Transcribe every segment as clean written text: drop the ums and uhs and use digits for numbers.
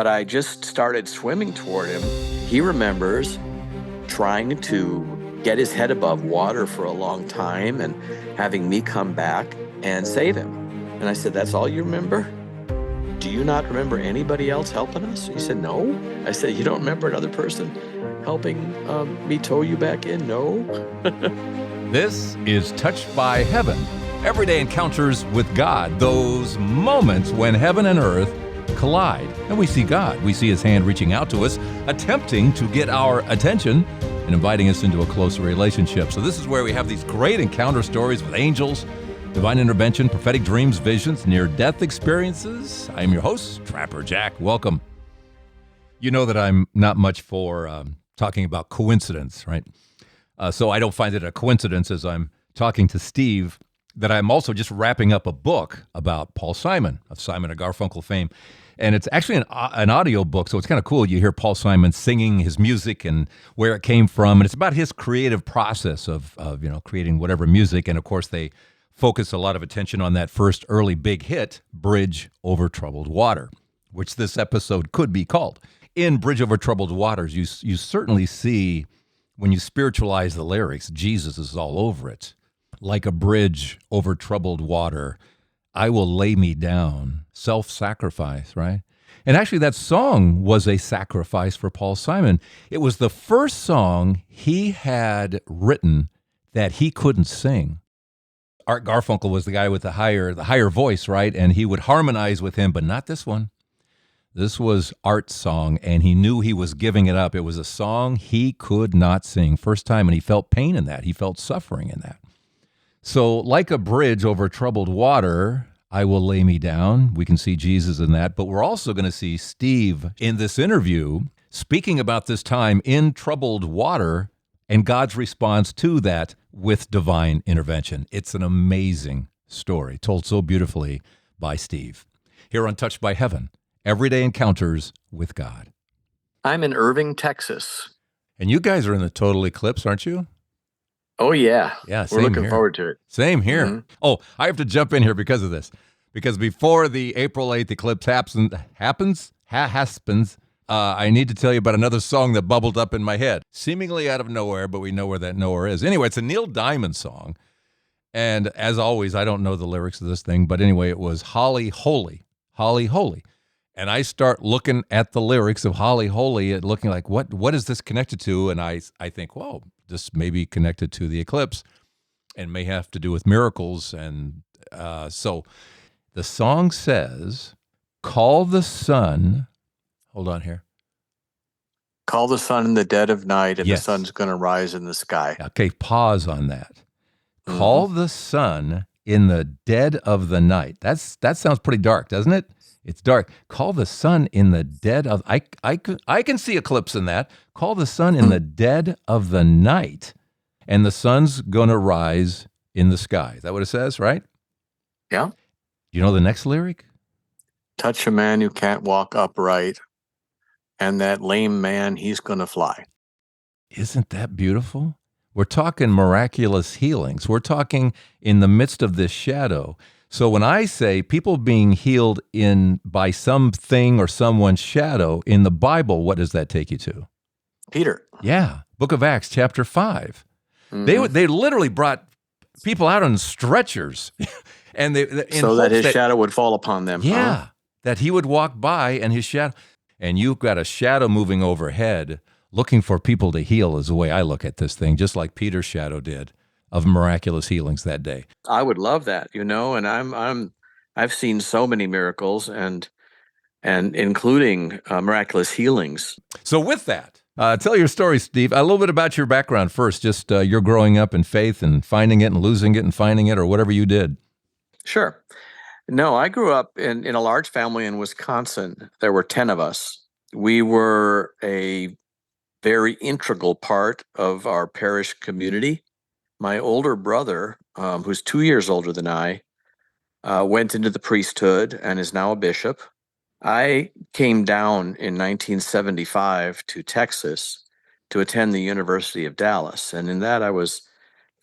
but I just started swimming toward him. He remembers trying to get his head above water for a long time and having me come back and save him. And I said, "That's all you remember? Do you not remember anybody else helping us?" He said, "No." I said, "You don't remember another person helping me tow you back in?" "No." This is Touched by Heaven, everyday encounters with God, those moments when heaven and earth collide. And we see God. We see his hand reaching out to us, attempting to get our attention and inviting us into a closer relationship. So this is where we have these great encounter stories with angels, divine intervention, prophetic dreams, visions, near-death experiences. I am your host, Trapper Jack. Welcome. You know that I'm not much for talking about coincidence, right? So I don't find it a coincidence as I'm talking to Steve that I'm also just wrapping up a book about Paul Simon of Simon and Garfunkel fame. And it's actually an audio book, so it's kind of cool. You hear Paul Simon singing his music and where it came from. And it's about his creative process of creating whatever music. And of course, they focus a lot of attention on that first early big hit, Bridge Over Troubled Water, which this episode could be called. In Bridge Over Troubled Waters, you certainly see, when you spiritualize the lyrics, Jesus is all over it. Like a bridge over troubled water, I will lay me down. Self-sacrifice, right? And actually that song was a sacrifice for Paul Simon. It was the first song he had written that he couldn't sing. Art Garfunkel was the guy with the higher voice, right? And he would harmonize with him, but not this one. This was Art's song, and he knew he was giving it up. It was a song he could not sing. First time, and he felt pain in that. He felt suffering in that. So like a bridge over troubled water, I will lay me down. We can see Jesus in that, but we're also going to see Steve in this interview speaking about this time in troubled water and God's response to that with divine intervention. It's an amazing story told so beautifully by Steve. Here on Touched by Heaven, everyday encounters with God. I'm in Irving, Texas. And you guys are in the total eclipse, aren't you? Oh, yeah. Yeah, We're looking forward to it. Same here. Mm-hmm. Oh, I have to jump in here because of this. Because before the April 8th eclipse happens, I need to tell you about another song that bubbled up in my head. Seemingly out of nowhere, but we know where that nowhere is. Anyway, it's a Neil Diamond song. And as always, I don't know the lyrics of this thing. But anyway, it was Holly Holy, Holly Holy. And I start looking at the lyrics of Holly Holy and looking like, what is this connected to? And I think, well, this may be connected to the eclipse and may have to do with miracles. And so the song says, call the sun. Hold on here. Call the sun in the dead of night, and Yes. the sun's going to rise in the sky. Okay, pause on that. Call the sun in the dead of the night. That sounds pretty dark, doesn't it? It's dark. Call the sun in the dead of... I can see eclipse in that. Call the sun in the dead of the night, and the sun's going to rise in the sky. Is that what it says, right? Yeah. You know the next lyric? Touch a man who can't walk upright, and that lame man, he's going to fly. Isn't that beautiful? We're talking miraculous healings. We're talking in the midst of this shadow. So when I say people being healed by something or someone's shadow in the Bible, what does that take you to? Peter. Yeah, Book of Acts, chapter 5. Mm-hmm. They literally brought people out on stretchers, and so that his shadow would fall upon them. Yeah, that he would walk by and his shadow, and you've got a shadow moving overhead, looking for people to heal. Is the way I look at this thing, just like Peter's shadow did of miraculous healings that day. I would love that, and I've seen so many miracles and including miraculous healings. So with that, tell your story, Steve. A little bit about your background first, just your growing up in faith and finding it and losing it and finding it, or whatever you did. Sure. No, I grew up in a large family in Wisconsin. There were 10 of us. We were a very integral part of our parish community. My older brother, who's 2 years older than I, went into the priesthood and is now a bishop. I came down in 1975 to Texas to attend the University of Dallas. And in that, I was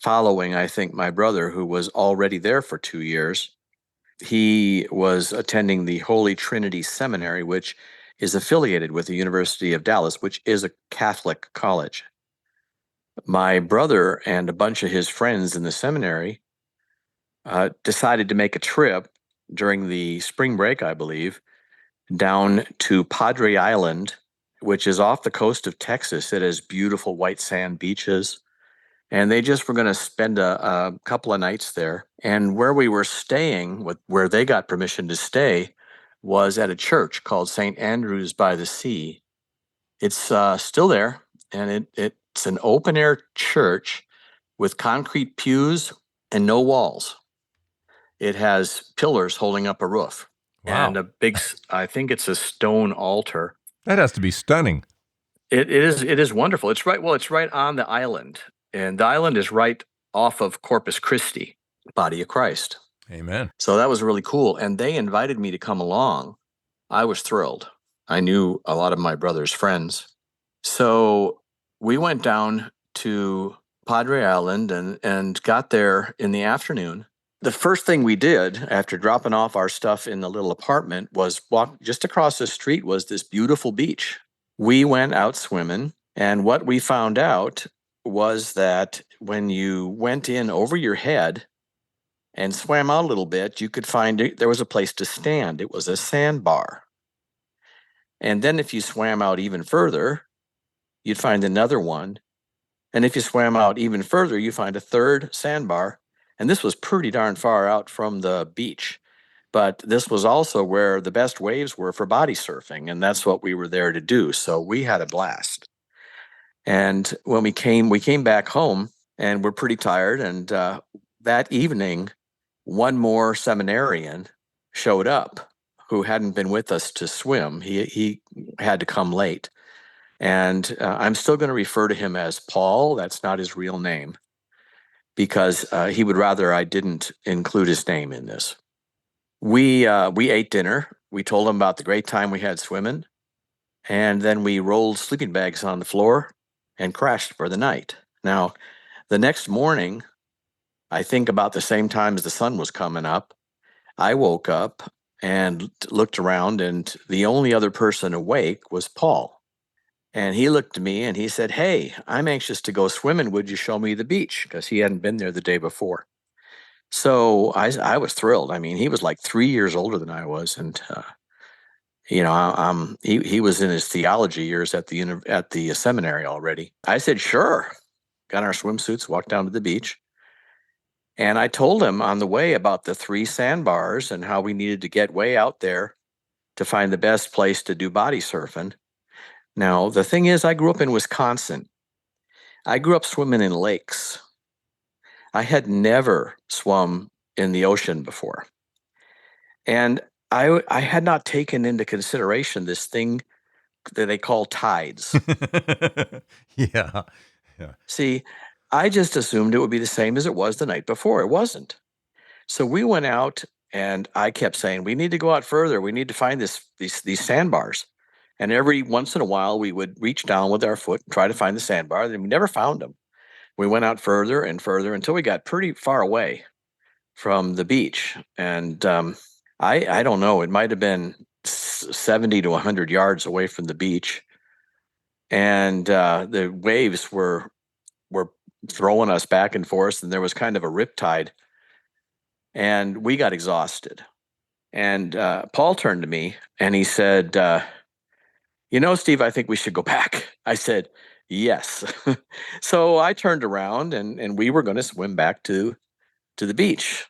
following, I think, my brother, who was already there for 2 years. He was attending the Holy Trinity Seminary, which is affiliated with the University of Dallas, which is a Catholic college. My brother and a bunch of his friends in the seminary decided to make a trip during the spring break, I believe, down to Padre Island, which is off the coast of Texas. It has beautiful white sand beaches. And they just were going to spend a couple of nights there. And where we were staying, where they got permission to stay, was at a church called St. Andrew's by the Sea. It's still there, and it's an open air church with concrete pews and no walls. It has pillars holding up a roof and Wow. a big, I think it's a stone altar. That has to be stunning. It is wonderful. It's right on the island, and the island is right off of Corpus Christi, Body of Christ. Amen. So that was really cool, and they invited me to come along. I was thrilled. I knew a lot of my brother's friends. So we went down to Padre Island and got there in the afternoon. The first thing we did after dropping off our stuff in the little apartment was walk just across the street was this beautiful beach. We went out swimming, and what we found out was that when you went in over your head and swam out a little bit, you could find there was a place to stand. It was a sandbar. And then if you swam out even further, you'd find another one. And if you swam out even further, you find a third sandbar. And this was pretty darn far out from the beach. But this was also where the best waves were for body surfing, and that's what we were there to do. So we had a blast. And when we came back home, and we're pretty tired. And that evening, one more seminarian showed up who hadn't been with us to swim. He had to come late. And I'm still going to refer to him as Paul. That's not his real name, because he would rather I didn't include his name in this. We ate dinner. We told him about the great time we had swimming, and then we rolled sleeping bags on the floor and crashed for the night. Now, the next morning, I think about the same time as the sun was coming up, I woke up and looked around, and the only other person awake was Paul. And he looked at me and he said, "Hey, I'm anxious to go swimming. Would you show me the beach?" Because he hadn't been there the day before. So I was thrilled. I mean, he was like 3 years older than I was, and he was in his theology years at the seminary already. I said, "Sure." Got our swimsuits, walked down to the beach, and I told him on the way about the three sandbars and how we needed to get way out there to find the best place to do body surfing. Now, the thing is, I grew up in Wisconsin. I grew up swimming in lakes. I had never swum in the ocean before. And I had not taken into consideration this thing that they call tides. Yeah. Yeah. See, I just assumed it would be the same as it was the night before. It wasn't. So we went out, and I kept saying, "We need to go out further. We need to find these sandbars." And every once in a while, we would reach down with our foot and try to find the sandbar, and we never found them. We went out further and further until we got pretty far away from the beach. And I don't know, it might have been 70 to 100 yards away from the beach. And the waves were throwing us back and forth, and there was kind of a riptide. And we got exhausted. And Paul turned to me and he said, "Steve, I think we should go back." I said, "Yes." So I turned around and we were going to swim back to the beach.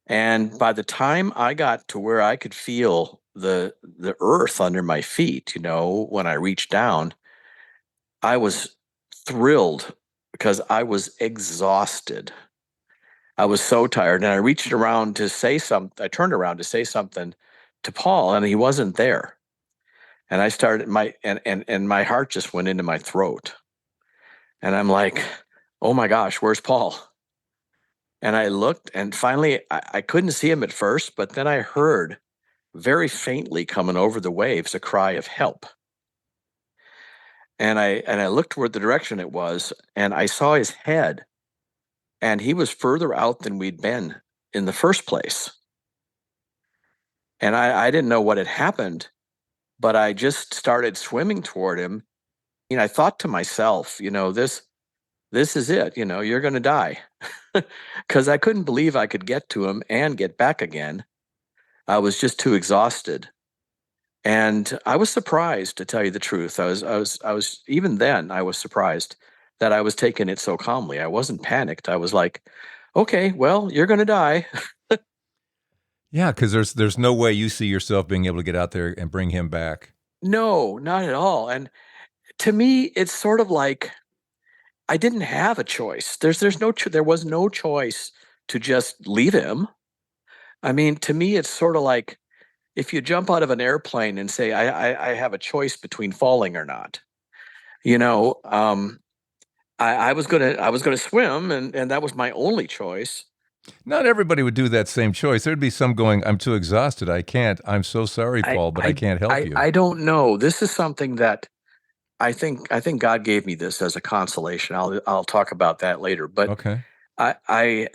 And by the time I got to where I could feel the earth under my feet, when I reached down, I was thrilled because I was exhausted. I was so tired, and I reached around to say something. I turned around to say something to Paul, and he wasn't there. And I started and my heart just went into my throat. And I'm like, "Oh my gosh, where's Paul?" And I looked, and finally I couldn't see him at first, but then I heard very faintly coming over the waves a cry of help. And I looked toward the direction it was, and I saw his head, and he was further out than we'd been in the first place. And I didn't know what had happened. but I just started swimming toward him. I thought to myself, this is it. You're going to die. Because I couldn't believe I could get to him and get back again. I was just too exhausted. And I was surprised, to tell you the truth. Even then, I was surprised that I was taking it so calmly. I wasn't panicked. I was like, okay, well, you're going to die. Yeah, because there's no way you see yourself being able to get out there and bring him back. No, not at all. And to me, it's sort of like I didn't have a choice. There was no choice to just leave him. I mean, to me, it's sort of like if you jump out of an airplane and say, I have a choice between falling or not. You know, I was gonna swim, and that was my only choice. Not everybody would do that same choice. There'd be some going, I'm too exhausted. I can't. I'm so sorry, I Paul, but I I can't help I you. I don't know. This is something that I think God gave me this as a consolation. I'll talk about that later. But Okay. I I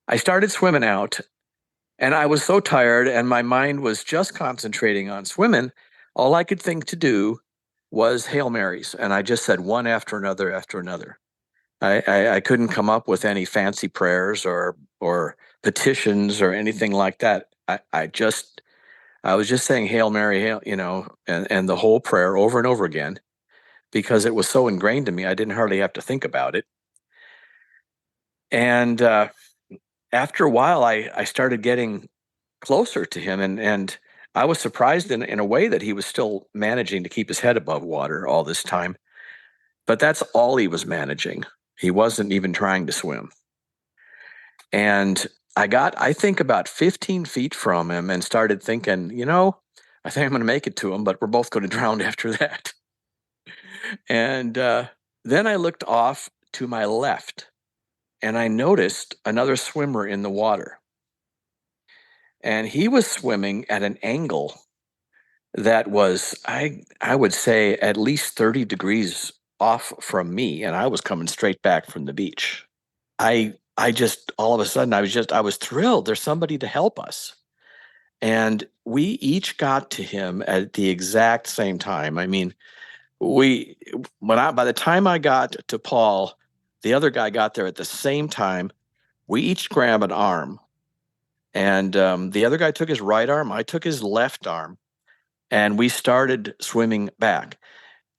I started swimming out, and I was so tired, and my mind was just concentrating on swimming. All I could think to do was Hail Marys, and I just said one after another. I couldn't come up with any fancy prayers or petitions or anything like that. I was just saying Hail Mary, Hail, and the whole prayer over and over again because it was so ingrained in me. I didn't hardly have to think about it. And after a while, I started getting closer to him, and I was surprised in a way that he was still managing to keep his head above water all this time. But that's all he was managing. He wasn't even trying to swim. And I think, about 15 feet from him and started thinking, I think I'm going to make it to him, but we're both going to drown after that. And then I looked off to my left and I noticed another swimmer in the water. And he was swimming at an angle that was, I would say, at least 30 degrees off from me. And I was coming straight back from the beach. I just all of a sudden I was thrilled. There's somebody to help us. And we each got to him at the exact same time. I mean, we when I by the time I got to Paul, the other guy got there at the same time. We each grabbed an arm, and the other guy took his right arm. I took his left arm, and we started swimming back.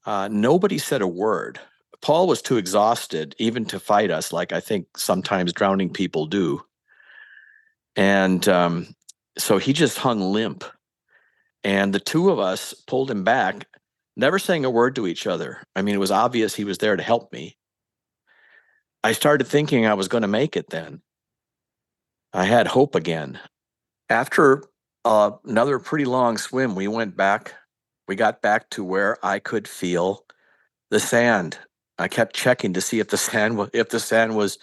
Nobody said a word. Paul was too exhausted even to fight us, like I think sometimes drowning people do. And so he just hung limp. And the two of us pulled him back, never saying a word to each other. I mean, it was obvious he was there to help me. I started thinking I was going to make it then. I had hope again. After another pretty long swim, we went back. We got back to where I could feel the sand. I kept checking to see if the sand was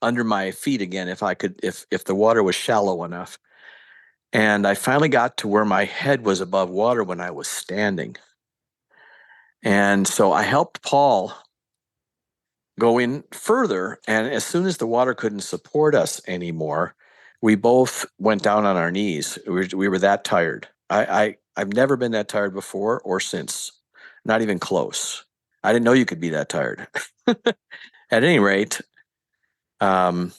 under my feet again, if the water was shallow enough. And I finally got to where my head was above water when I was standing. And so I helped Paul go in further. And as soon as the water couldn't support us anymore, we both went down on our knees. We were that tired. I've never been that tired before or since, not even close. I didn't know you could be that tired. At any rate, um,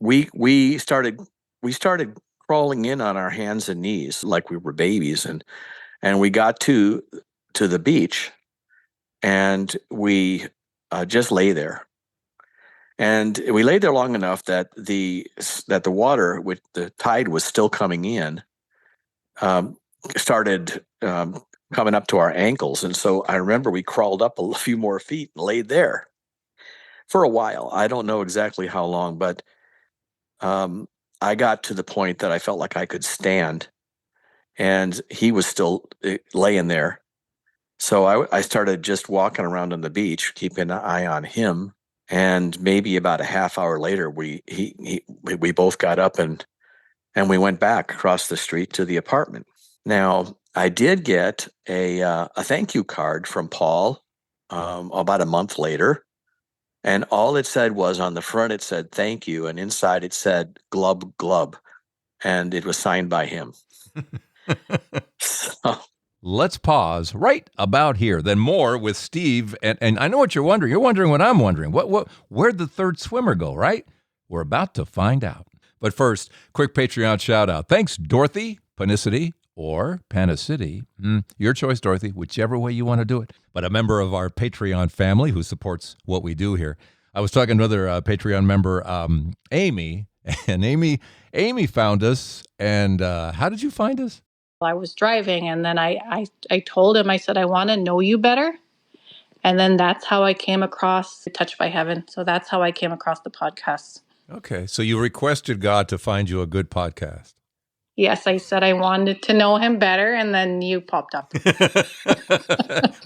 we started crawling in on our hands and knees like we were babies, and we got to the beach, and we just lay there. And we lay there long enough that the water, with the tide was still coming in, um, started coming up to our ankles. And so I remember we crawled up a few more feet and laid there for a while. I don't know exactly how long, but um, I got to the point that I felt like I could stand, and he was still laying there. So I started just walking around on the beach, keeping an eye on him. And maybe about a half hour later, we both got up and we went back across the street to the apartment. Now, I did get a thank you card from Paul about a month later, and all it said was, on the front it said thank you, and inside it said glub glub, and it was signed by him. So Let's pause right about here. Then more with Steve. And I know what you're wondering. You're wondering what I'm wondering. Where'd the third swimmer go, right? We're about to find out. But first, quick Patreon shout out. Thanks, Dorothy, Panicity, or Panicity. Your choice, Dorothy, whichever way you want to do it. But a member of our Patreon family who supports what we do here. I was talking to another Patreon member, Amy, and Amy found us. And how did you find us? I was driving, and then I told him, I said, I want to know you better. And then that's how I came across Touched by Heaven. So that's how I came across the podcast. Okay, so you requested God to find you a good podcast. Yes, I said I wanted to know him better, and then you popped up.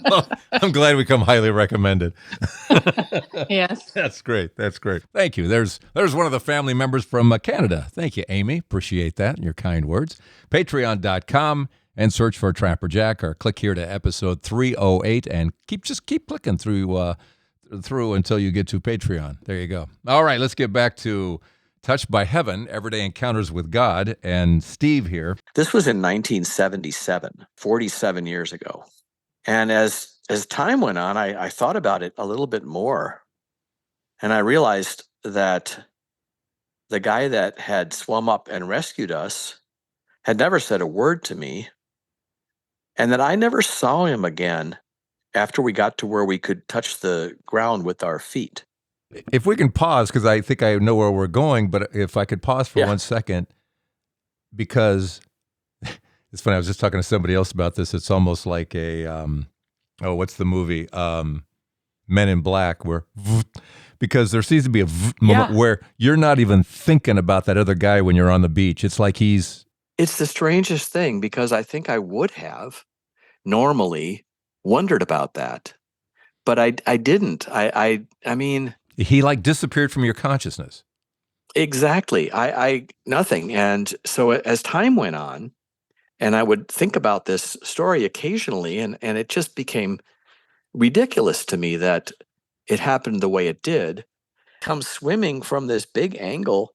Well, I'm glad we come highly recommended. Yes. That's great. That's great. Thank you. There's one of the family members from Canada. Thank you, Amy. Appreciate that and your kind words. Patreon.com and search for Trapper Jack, or click here to episode 308 and keep clicking through until you get to Patreon. There you go. All right, let's get back to Touched by Heaven, Everyday Encounters with God, and Steve here. This was in 1977, 47 years ago. And as time went on, I thought about it a little bit more. And I realized that the guy that had swum up and rescued us had never said a word to me, and that I never saw him again after we got to where we could touch the ground with our feet. If we can pause, because I think I know where we're going, but if I could pause for 1 second, because it's funny, I was just talking to somebody else about this. It's almost like a, what's the movie? Men in Black, where, because there seems to be a moment where you're not even thinking about that other guy when you're on the beach. It's like It's the strangest thing, because I think I would have normally wondered about that, but I didn't. I mean... He like disappeared from your consciousness. Exactly. I nothing. And so as time went on, and I would think about this story occasionally, and it just became ridiculous to me that it happened the way it did. Come swimming from this big angle,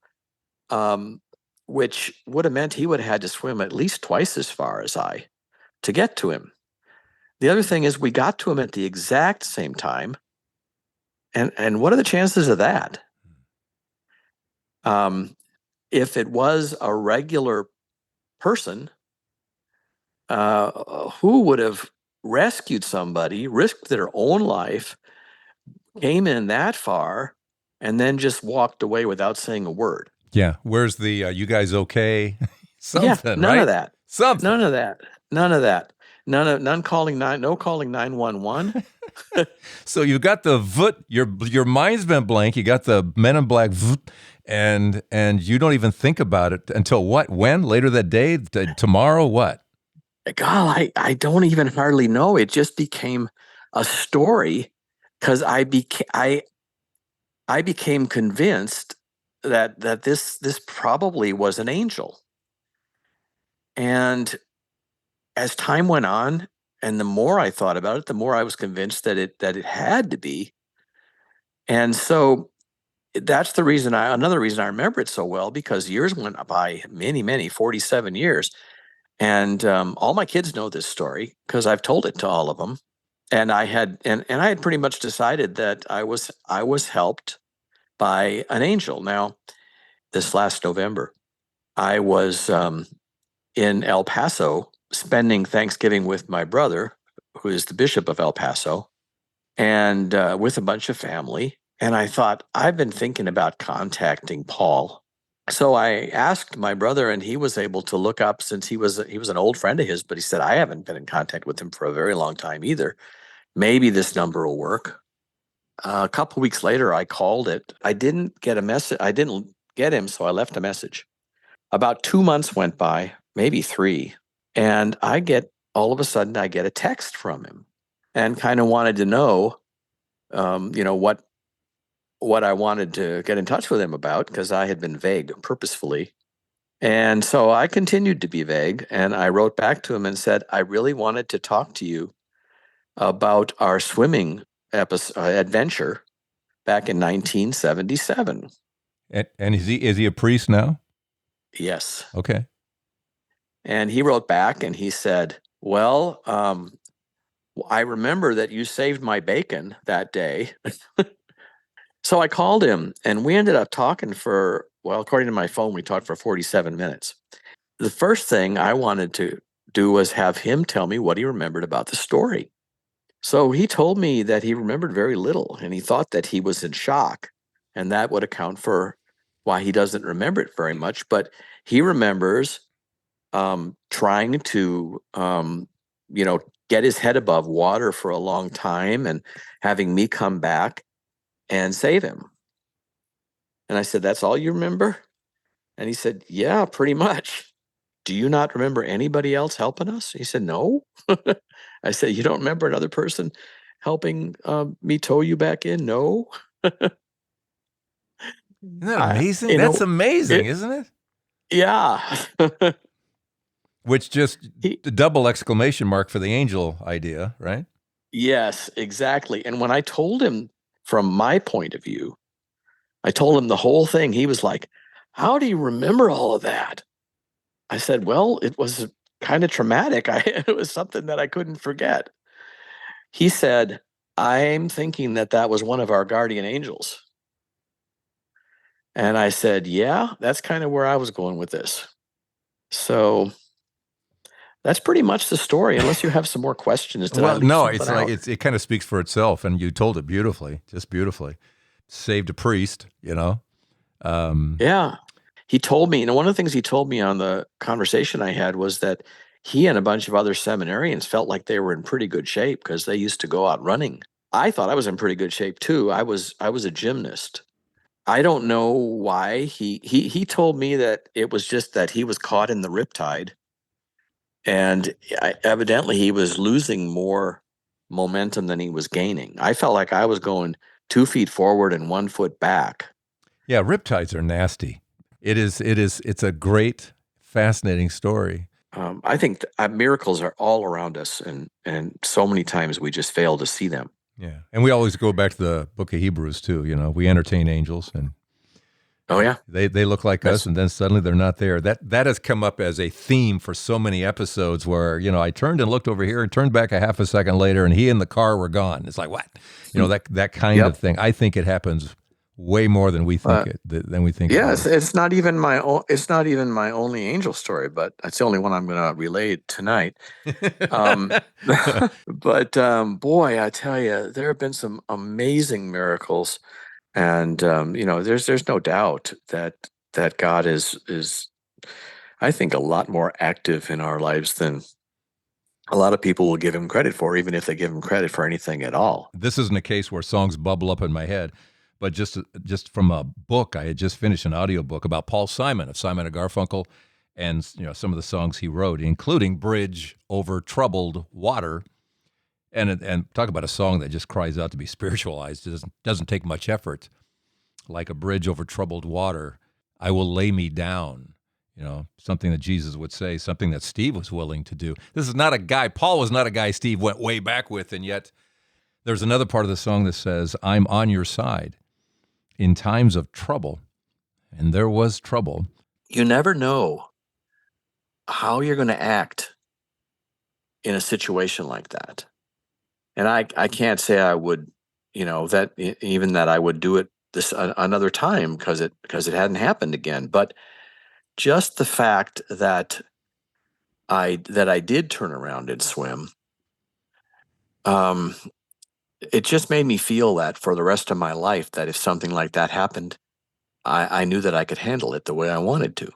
which would have meant he would have had to swim at least twice as far as I to get to him. The other thing is we got to him at the exact same time. And what are the chances of that? If it was a regular person who would have rescued somebody, risked their own life, came in that far, and then just walked away without saying a word. Yeah. Where's the, you guys okay? Something, none right? of that. Something. None of that. None of that. No calling 911. So you got the voot, your mind's been blank. You got the Men in Black voot, and you don't even think about it until what? When? Later that day? Tomorrow? What? God, I don't even hardly know. It just became a story because I became convinced that this probably was an angel. And as time went on, and the more I thought about it, the more I was convinced that it had to be. And so that's the reason another reason I remember it so well, because years went by, many, 47 years. And all my kids know this story because I've told it to all of them. And I had pretty much decided that I was helped by an angel. Now, this last November, I was in El Paso spending Thanksgiving with my brother, who is the Bishop of El Paso, and with a bunch of family. And I thought, I've been thinking about contacting Paul. So I asked my brother, and he was able to look up, since he was an old friend of his, but he said, I haven't been in contact with him for a very long time either. Maybe this number will work. A couple weeks later, I called it. I didn't get a message. I didn't get him, so I left a message. About 2 months went by, maybe 3, and all of a sudden, I get a text from him, and kind of wanted to know, what I wanted to get in touch with him about, because I had been vague purposefully. And so I continued to be vague, and I wrote back to him and said, I really wanted to talk to you about our swimming adventure back in 1977. And is he a priest now? Yes. Okay. And he wrote back and he said, Well, I remember that you saved my bacon that day. So I called him and we ended up talking for, well, according to my phone, we talked for 47 minutes. The first thing I wanted to do was have him tell me what he remembered about the story. So he told me that he remembered very little and he thought that he was in shock. And that would account for why he doesn't remember it very much. But he remembers trying to, you know, get his head above water for a long time and having me come back and save him. And I said, "That's all you remember?" And he said, "Yeah, pretty much." "Do you not remember anybody else helping us?" He said, "No." I said, "You don't remember another person helping me tow you back in?" "No." Isn't that I, amazing? That's amazing, it, isn't it? yeah. Which just he, the double exclamation mark for the angel idea, right? yes, exactly. And when I told him from my point of view, I told him the whole thing. He was like, "How do you remember all of that?" I said, "Well, it was kind of traumatic. It was something that I couldn't forget." He said, "I'm thinking that that was one of our guardian angels." And I said, "Yeah, that's kind of where I was going with this." So that's pretty much the story. Unless you have some more questions, did I Well, leave no, something it's like out? it kind of speaks for itself, and you told it beautifully, just beautifully. Saved a priest, you know. Um, Yeah. He told me, one of the things he told me on the conversation I had was that he and a bunch of other seminarians felt like they were in pretty good shape because they used to go out running. I thought I was in pretty good shape too. I was a gymnast. I don't know why he told me that it was just that he was caught in the riptide, and evidently he was losing more momentum than he was gaining. I felt like I was going 2 feet forward and 1 foot back. yeah, riptides are nasty. It is. It is. It's a great, fascinating story. I think miracles are all around us, and so many times we just fail to see them. Yeah, and we always go back to the Book of Hebrews too. You know, we entertain angels, and Oh yeah, they look like us, that's and then suddenly they're not there. That has come up as a theme for so many episodes where, you know, I turned and looked over here and turned back a half a second later, and he and the car were gone. It's like, what, you know, that kind of yep. thing. I think it happens way more than we think Uh, it yeah, it's, does. it's not even it's not even my only angel story, but it's the only one I'm going to relay tonight. Um, but boy, I tell you, there have been some amazing miracles, and there's no doubt that God is I think a lot more active in our lives than a lot of people will give him credit for, even if they give him credit for anything at all. This isn't a case where songs bubble up in my head, but just from a book. I had just finished an audiobook about Paul Simon of Simon and Garfunkel, and you know some of the songs he wrote, including "Bridge Over Troubled Water." And talk about a song that just cries out to be spiritualized. It doesn't take much effort. Like a bridge over troubled water, I will lay me down. You know, something that Jesus would say, something that Steve was willing to do. This is not a guy, Paul was not a guy Steve went way back with, and yet there's another part of the song that says, I'm on your side in times of trouble. And there was trouble. You never know how you're going to act in a situation like that. And I can't say I would, that even that I would do it this another time because it hadn't happened again. But just the fact that I did turn around and swim, um, it just made me feel that for the rest of my life, that if something like that happened, I knew that I could handle it the way I wanted to.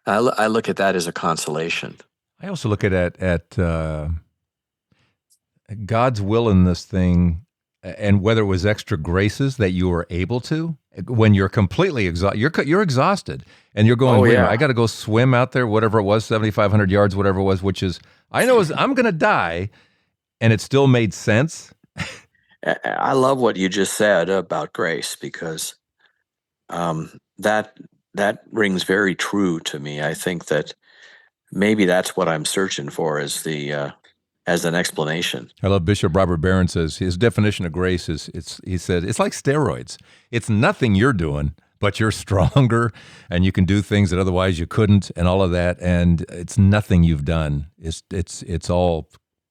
I look at that as a consolation. I also look at God's will in this thing, and whether it was extra graces that you were able to, when you're completely exhausted, you're exhausted, and you're going, Oh wait a minute, yeah, I got to go swim out there, whatever it was, 7,500 yards, whatever it was, which is, I know I'm going to die, and it still made sense. I love what you just said about grace because that rings very true to me. I think that maybe that's what I'm searching for as an explanation. I love Bishop Robert Barron says his definition of grace is he said it's like steroids. It's nothing you're doing but you're stronger and you can do things that otherwise you couldn't, and all of that. And it's nothing you've done. It's all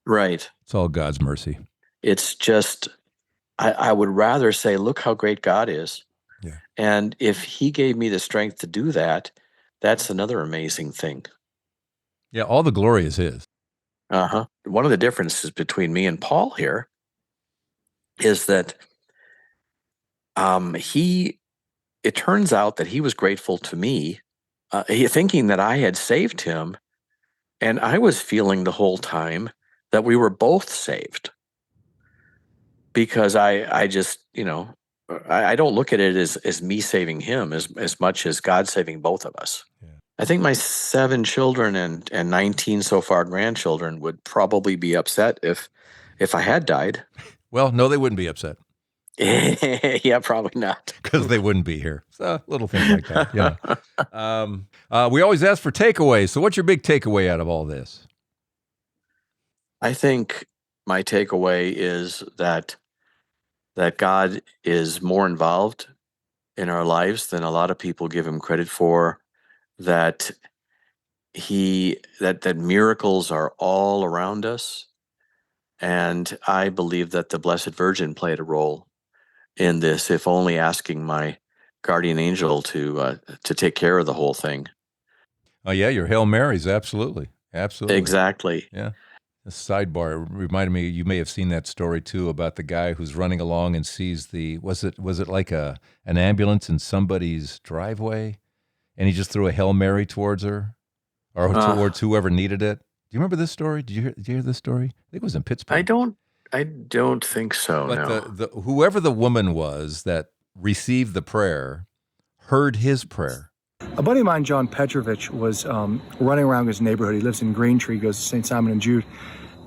Right. It's all God's mercy. It's just, I would rather say, look how great God is. Yeah. And if he gave me the strength to do that, that's another amazing thing. Yeah, all the glory is his. Uh-huh. One of the differences between me and Paul here is that it turns out that he was grateful to me, thinking that I had saved him. And I was feeling the whole time that we were both saved, because I just, I don't look at it as me saving him as much as God saving both of us. Yeah. I think my 7 children and 19 so far grandchildren would probably be upset if I had died. Well, no, they wouldn't be upset. Yeah, probably not. Because they wouldn't be here. So little things like that. Yeah. We always ask for takeaways. So what's your big takeaway out of all this? I think my takeaway is that God is more involved in our lives than a lot of people give him credit for, that that miracles are all around us. And I believe that the Blessed Virgin played a role in this, if only asking my guardian angel to take care of the whole thing. Oh yeah, your Hail Marys, absolutely. Exactly. Yeah. A sidebar reminded me, you may have seen that story too, about the guy who's running along and sees was it like an ambulance in somebody's driveway, and he just threw a Hail Mary towards her, or towards whoever needed it. Do you remember this story? Did you hear this story? I think it was in Pittsburgh. I don't think so. But no. the whoever the woman was that received the prayer heard his prayer. A buddy of mine, John Petrovich, was running around his neighborhood. He lives in Green Tree, goes to St. Simon and Jude.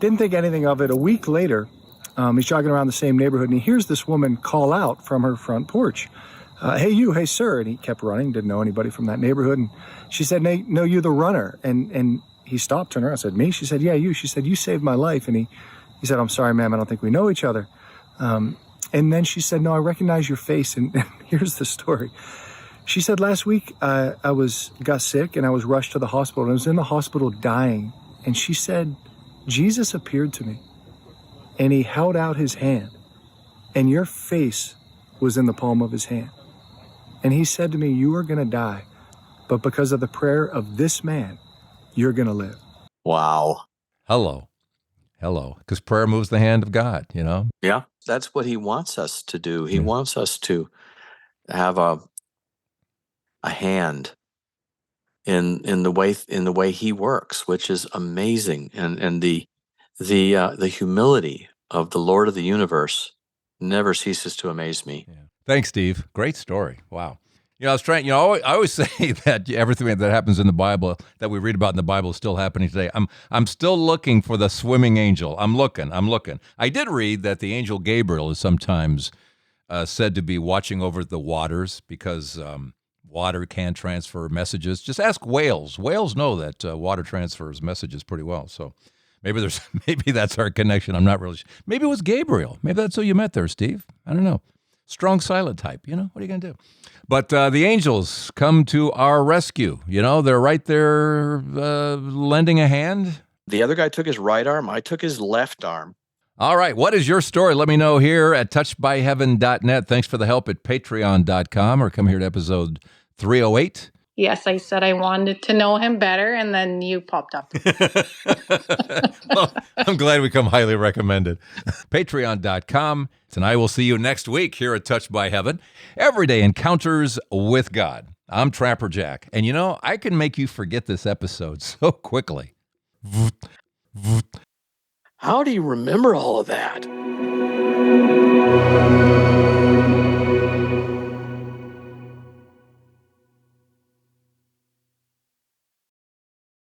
Didn't think anything of it. A week later, he's jogging around the same neighborhood, and he hears this woman call out from her front porch, hey, you, hey, sir. And he kept running, didn't know anybody from that neighborhood. And she said, no, you the runner. And he stopped, turned around, said, me? She said, yeah, you. She said, you saved my life. And he said, I'm sorry, ma'am, I don't think we know each other. And then she said, no, I recognize your face. And here's the story. She said, last week I got sick and I was rushed to the hospital. And I was in the hospital dying. And she said, Jesus appeared to me and he held out his hand and your face was in the palm of his hand. And he said to me, you are going to die, but because of the prayer of this man, you're going to live. Wow. Hello. Because prayer moves the hand of God, Yeah, that's what he wants us to do. He wants us to have a hand in the way he works, which is amazing. And the humility of the Lord of the universe never ceases to amaze me. Yeah. Thanks, Steve. Great story. Wow. I was trying, I always say that everything that happens in the Bible, that we read about in the Bible, is still happening today. I'm still looking for the swimming angel. I'm looking. I did read that the angel Gabriel is sometimes said to be watching over the waters because water can transfer messages. Just ask whales. Whales know that water transfers messages pretty well. So maybe that's our connection. I'm not really sure. Maybe it was Gabriel. Maybe that's who you met there, Steve. I don't know. Strong silent type, what are you going to do? But the angels come to our rescue. They're right there lending a hand. The other guy took his right arm. I took his left arm. All right. What is your story? Let me know here at touchedbyheaven.net. Thanks for the help at patreon.com, or come here to episode 308. Yes, I said I wanted to know him better, and then you popped up. Well, I'm glad we come highly recommended. Patreon.com. And I will see you next week here at Touched by Heaven. Everyday encounters with God. I'm Trapper Jack. And I can make you forget this episode so quickly. How do you remember all of that?